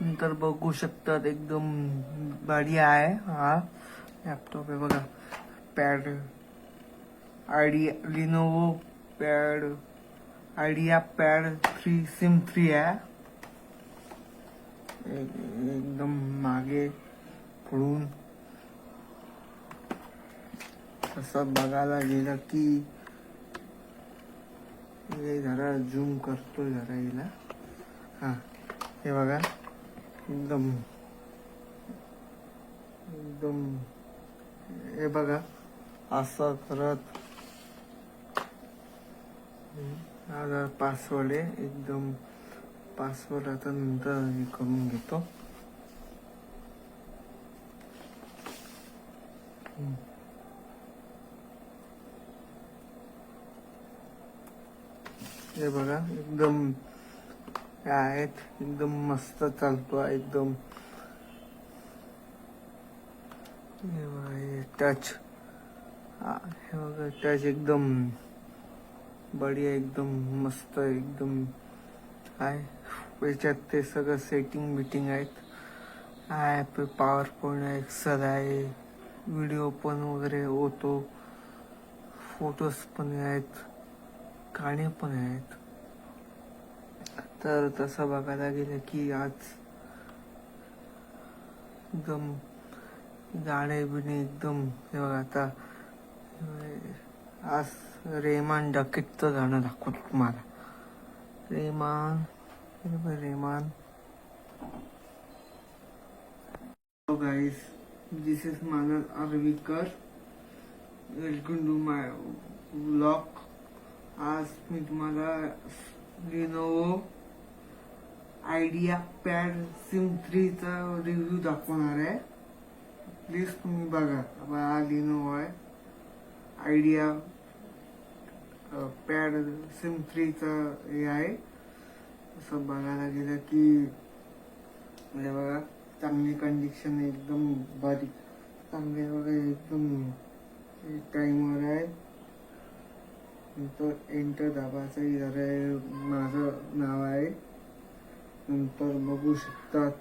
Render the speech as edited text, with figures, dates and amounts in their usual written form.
नंतर बघू शकतात एकदम बढिया आहे हा लॅपटॉप आहे बघा. Pad idea Lenovo pad idea pad 3 SIM 3 आहे. एकदम मागे पुढून असं बघायला गेलं की हे जरा झूम करतो जरा हिला. हा हे बघा एकदम एकदम हे बघा असं करत हा पासवर्ड आहे एकदम. पासवर्ड आता नंतर हे करून घेतो. हे बघा एकदम आहेत एकदम मस्त चालतो एकदम. हे बघा टच हे बघा टच एकदम बढिया एकदम मस्त एकदम आहे. याच्यात ते सगळं सेटिंग बिटिंग आहेत. ॲप पॉवर पॉईंट एक्सेल आहे. व्हिडिओ पण वगैरे होतो. फोटोज पण आहेत. गाणे पण आहेत. तर तसं बघायला गेलं की आज एकदम गाणे बिणे एकदम हे बघा आता आज रेहमान डकेटचं गाणं दाखवतो तुम्हाला. Rahman Rahman Hello guys, this is Manan Arvikar. Welcome to my vlog. आज मी तुम्हाला लिनोवो आयडिया पॅड सिम 3 चा रिव्ह्यू दाखवणार आहे. प्लीज तुम्ही बघा. हा लिनोवो आहे आयडिया पॅड सिम 3 चा हे आहे. असं बघायला गेलं की हे बघा चांगली कंडिशन एकदम बारीक चांगले बघा एकदम टाइमवर आहे. नंतर एंटर दाबायचं इथं माझं नाव आहे. नंतर बघू शकतात